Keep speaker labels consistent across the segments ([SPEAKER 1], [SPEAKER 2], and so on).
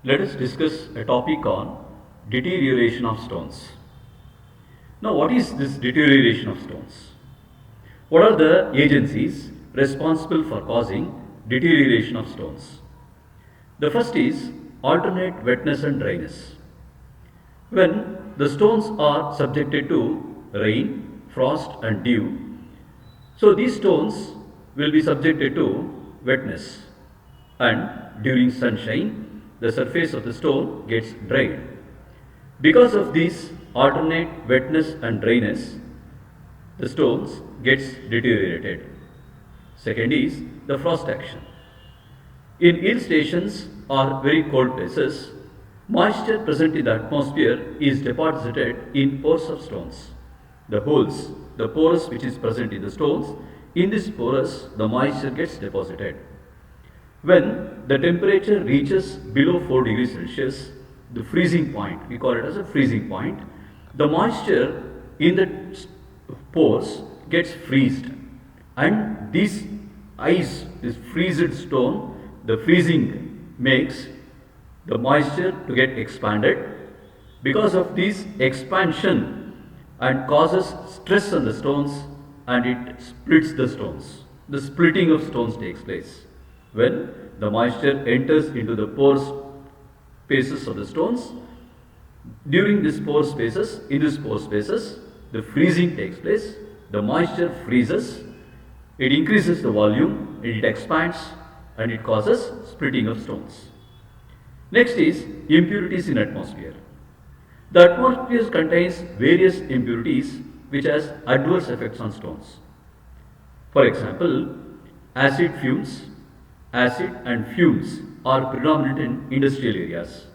[SPEAKER 1] Let us discuss a topic on deterioration of stones. Now, what is this deterioration of stones? What are the agencies responsible for causing deterioration of stones? The first is alternate wetness and dryness. When the stones are subjected to rain, frost, and dew, so these stones will be subjected to wetness, and during sunshine, the surface of the stone gets dried. Because of this alternate wetness and dryness, the stones gets deteriorated. Second is the frost action. In hill stations or very cold places, moisture present in the atmosphere is deposited in pores of stones. The holes, the porous which is present in the stones, in this porous the moisture gets deposited. When the temperature reaches below 4 degrees Celsius, the freezing point, we call it as a freezing point, the moisture in the pores gets freezed, and this ice, this freezed stone, the freezing makes the moisture to get expanded. Because of this expansion and causes stress on the stones, and it splits the stones. The splitting of stones takes place when the moisture enters into the pore spaces of the stones. During this pore spaces, in these pore spaces, the freezing takes place. The moisture freezes, it increases the volume, it expands, and it causes splitting of stones. Next is impurities in atmosphere. The atmosphere contains various impurities which has adverse effects on stones. For example, acid and fumes are predominant in industrial areas.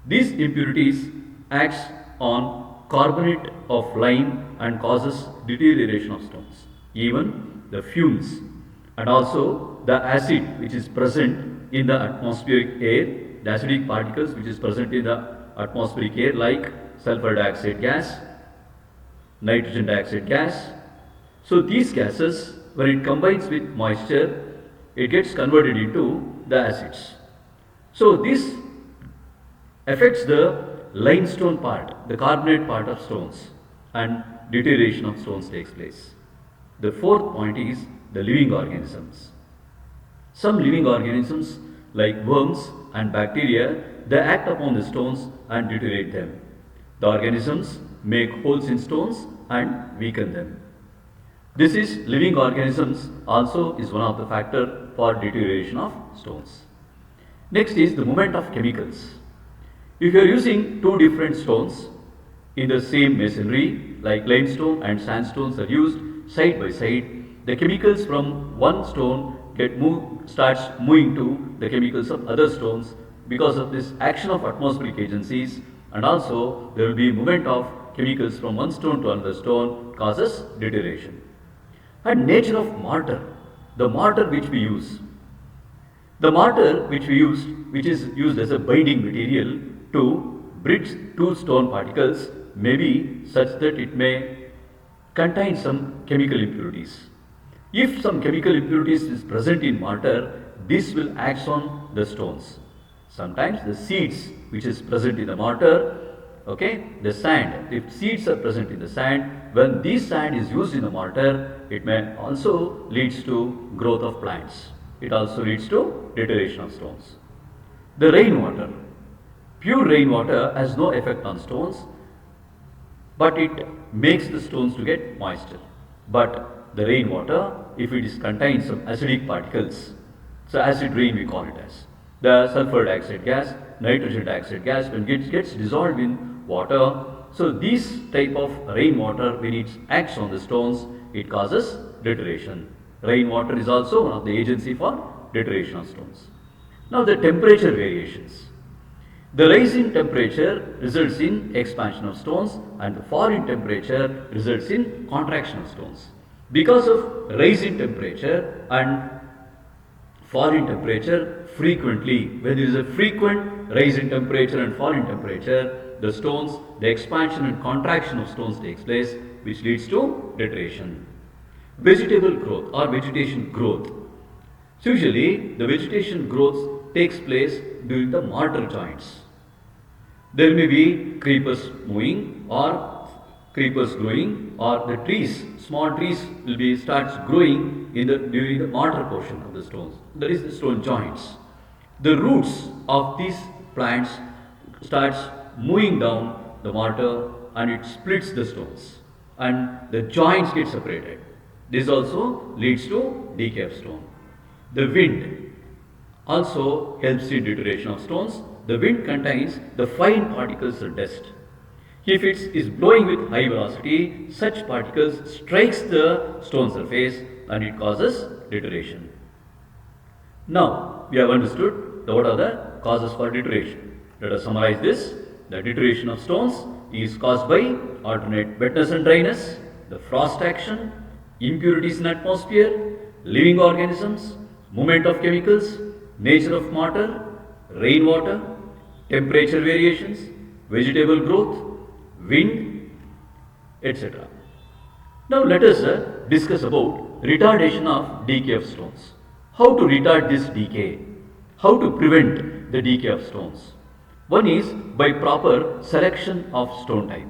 [SPEAKER 1] These impurities acts on carbonate of lime and causes deterioration of stones. Even the fumes and also the acid which is present in the atmospheric air, the acidic particles which is present in the atmospheric air like sulfur dioxide gas, nitrogen dioxide gas. So these gases, when it combines with moisture, it gets converted into the acids. So this affects the limestone part, the carbonate part of stones, and deterioration of stones takes place. The fourth point is the living organisms. Some living organisms like worms and bacteria, they act upon the stones and deteriorate them. The organisms make holes in stones and weaken them. This is living organisms also is one of the factor for deterioration of stones. Next is the movement of chemicals. If you are using two different stones in the same masonry, like limestone and sandstones are used side by side, the chemicals from one stone starts moving to the chemicals of other stones because of this action of atmospheric agencies, and also there will be movement of chemicals from one stone to another stone causes deterioration. And nature of mortar, the mortar which we use. The mortar which is used as a binding material to bridge two stone particles, may be such that it may contain some chemical impurities. If some chemical impurities is present in mortar, this will act on the stones. Sometimes the seeds which is present in the mortar, okay, the sand, if seeds are present in the sand, when this sand is used in the mortar, it may also leads to growth of plants. It also leads to deterioration of stones. The rainwater. Pure rainwater has no effect on stones, but it makes the stones to get moisture. But the rainwater, if it is contains some acidic particles, so acid rain we call it as. The sulfur dioxide gas, nitrogen dioxide gas, when it gets dissolved in water, so this type of rainwater, when it acts on the stones, it causes deterioration. Rainwater is also one of the agency for deterioration of stones. Now the temperature variations. The rise in temperature results in expansion of stones, and the fall in temperature results in contraction of stones. Because of rise in temperature and fall in temperature, frequently, when there is a frequent rise in temperature and fall in temperature, the stones, the expansion and contraction of stones takes place, which leads to deterioration. Vegetable growth or vegetation growth. So usually the vegetation growth takes place during the mortar joints. There may be creepers moving or creepers growing, or the trees, small trees will be starts growing during the mortar portion of the stones. That is the stone joints. The roots of these plants starts moving down the mortar and it splits the stones and the joints get separated. This also leads to decay of stone. The wind also helps in deterioration of stones. The wind contains the fine particles of dust. If it is blowing with high velocity, such particles strikes the stone surface and it causes deterioration. Now we have understood what are the causes for deterioration. Let us summarize this. The deterioration of stones is caused by alternate wetness and dryness, the frost action, impurities in atmosphere, living organisms, movement of chemicals, nature of mortar, rainwater, temperature variations, vegetable growth, wind, etc. Now let us discuss about retardation of decay of stones. How to retard this decay? How to prevent the decay of stones? One is by proper selection of stone type.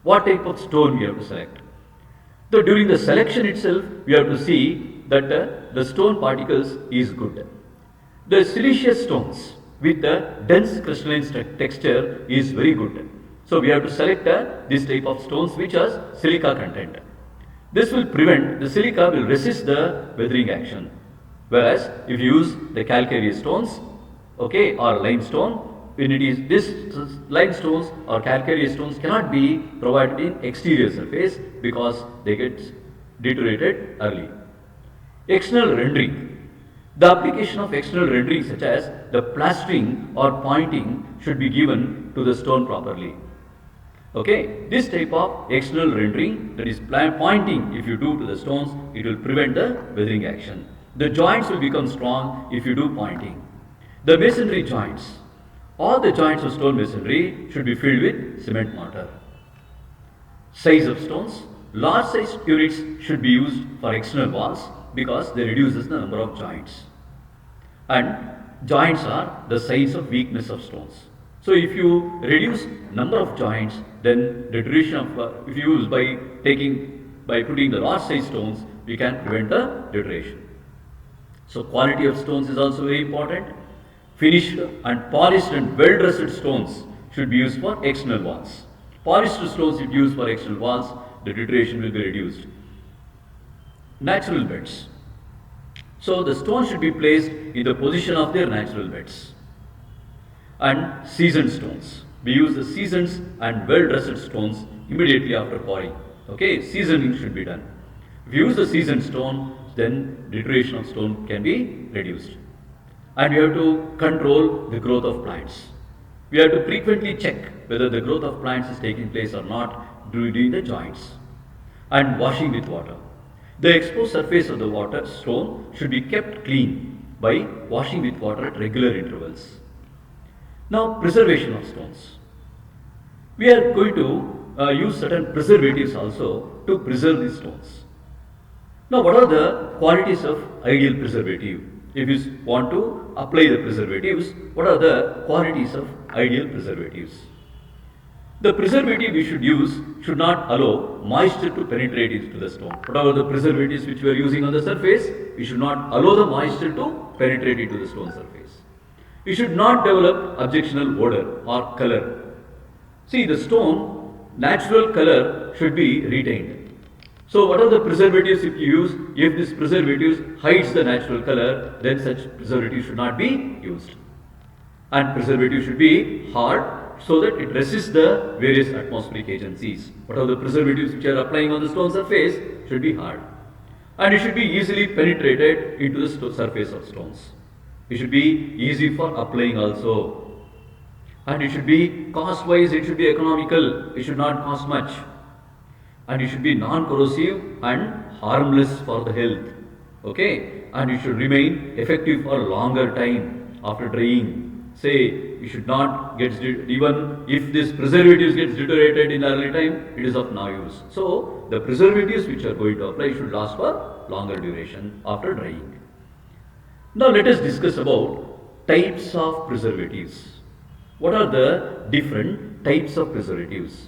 [SPEAKER 1] What type of stone we have to select? So during the selection itself, we have to see that the stone particles is good. The siliceous stones with the dense crystalline texture is very good. So we have to select this type of stones which has silica content. This will prevent, the silica will resist the weathering action. Whereas if you use the calcareous stones, okay, or limestone, when it is this limestones or calcareous stones cannot be provided in exterior surface because they get deteriorated early. External rendering. The application of external rendering such as the plastering or pointing should be given to the stone properly. Okay, this type of external rendering, that is pointing, if you do to the stones, it will prevent the weathering action. The joints will become strong if you do pointing. The masonry joints. All the joints of stone masonry should be filled with cement mortar. Size of stones. Large size units should be used for external walls because they reduces the number of joints. And joints are the signs of weakness of stones. So if you reduce number of joints, then deterioration of if you use by putting the large size stones, we can prevent the deterioration. So quality of stones is also very important. Finished and polished and well-dressed stones should be used for external walls. Polished stones if used for external walls, the deterioration will be reduced. Natural beds. So the stones should be placed in the position of their natural beds. And seasoned stones. We use the seasoned and well-dressed stones immediately after quarrying. Okay, seasoning should be done. If you use the seasoned stone, then deterioration of stone can be reduced. And we have to control the growth of plants. We have to frequently check whether the growth of plants is taking place or not during the joints. And washing with water. The exposed surface of the water stone should be kept clean by washing with water at regular intervals. Now, preservation of stones. We are going to use certain preservatives also to preserve these stones. Now, what are the qualities of ideal preservative? If you want to apply the preservatives, what are the qualities of ideal preservatives? The preservative we should use should not allow moisture to penetrate into the stone. Whatever the preservatives which we are using on the surface, we should not allow the moisture to penetrate into the stone surface. We should not develop objectionable odor or color. See, the stone natural color should be retained. So what are the preservatives if you use? If this preservatives hides the natural color, then such preservative should not be used. And preservative should be hard so that it resists the various atmospheric agencies. What are the preservatives which are applying on the stone surface should be hard. And it should be easily penetrated into the surface of stones. It should be easy for applying also. And it should be cost wise, it should be economical, it should not cost much. And it should be non-corrosive and harmless for the health. Okay, and it should remain effective for a longer time after drying. Say, you should not get, even if this preservatives gets deteriorated in early time, it is of no use. So, the preservatives which are going to apply should last for longer duration after drying. Now let us discuss about types of preservatives. What are the different types of preservatives?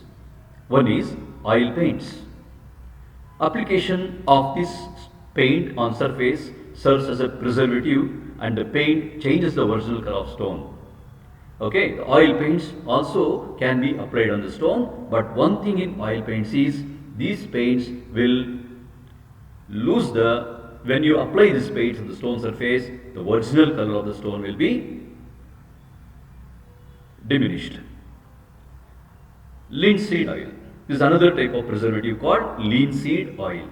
[SPEAKER 1] One is oil paints. Application of this paint on surface serves as a preservative and the paint changes the original color of stone. Okay, the oil paints also can be applied on the stone, but one thing in oil paints is these paints will lose when you apply this paint on the stone surface, the original color of the stone will be diminished. Linseed oil. This is another type of preservative called linseed oil.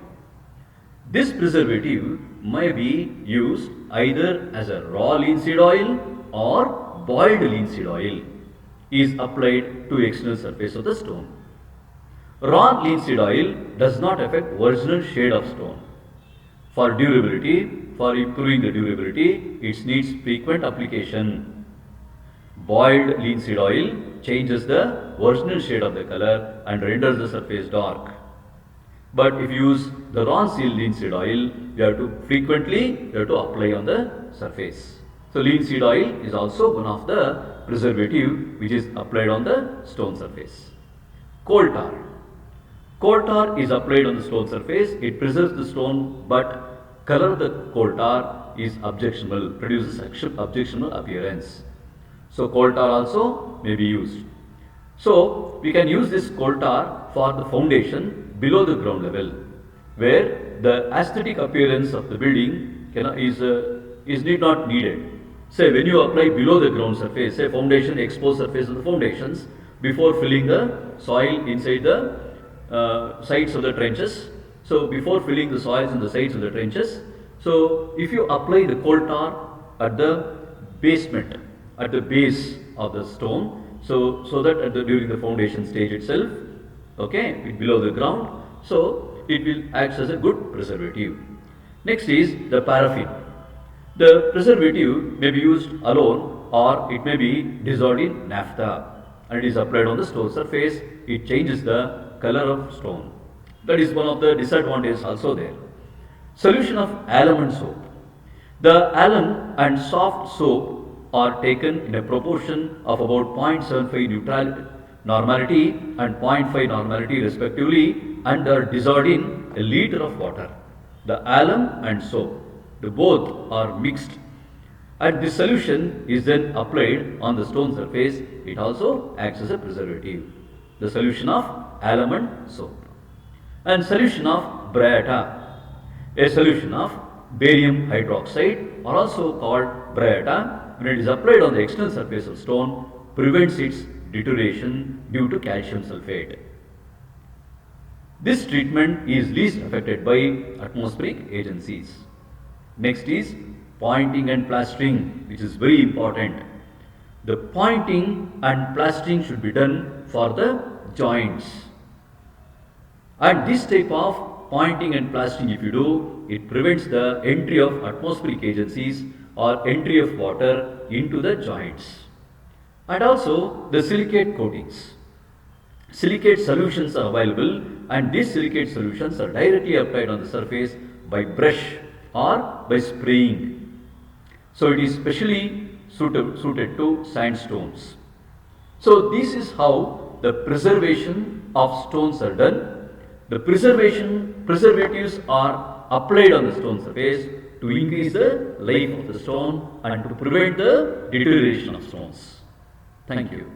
[SPEAKER 1] This preservative may be used either as a raw linseed oil or boiled linseed oil is applied to external surface of the stone. Raw linseed oil does not affect original shade of stone. For durability, for improving the durability, it needs frequent application. Boiled linseed oil changes the original shade of the color and renders the surface dark. But if you use the raw linseed oil, you have to apply on the surface. So linseed oil is also one of the preservative which is applied on the stone surface. Coal tar. Coal tar is applied on the stone surface. It preserves the stone, but color of the coal tar is objectionable, produces objectionable appearance. So coal tar also may be used. So we can use this coal tar for the foundation below the ground level, where the aesthetic appearance of the building is not needed. Say when you apply below the ground surface, say foundation, exposed surface of the foundations, before filling the soil inside the sides of the trenches. So before filling the soils in the sides of the trenches, so if you apply the coal tar at the basement, at the base of the stone, so that during the foundation stage itself, okay, below the ground, so it will act as a good preservative. Next is the paraffin. The preservative may be used alone or it may be dissolved in naphtha and it is applied on the stone surface. It changes the color of stone. That is one of the disadvantages also there. Solution of alum and soap. The alum and soft soap are taken in a proportion of about 0.75 normality and 0.5 normality respectively and are dissolved in a liter of water. The alum and soap, the both are mixed and this solution is then applied on the stone surface. It also acts as a preservative. The solution of alum and soap. And solution of bryata, a solution of barium hydroxide are also called bryata. When it is applied on the external surface of stone, prevents its deterioration due to calcium sulfate. This treatment is least affected by atmospheric agencies. Next is pointing and plastering, which is very important. The pointing and plastering should be done for the joints. And this type of pointing and plastering, if you do, it prevents the entry of atmospheric agencies or entry of water into the joints. And also the silicate coatings. Silicate solutions are available and these silicate solutions are directly applied on the surface by brush or by spraying. So it is specially suited to sandstones. So this is how the preservation of stones are done. The preservatives are applied on the stone surface to increase the life of the stone and to prevent the deterioration of stones. Thank you.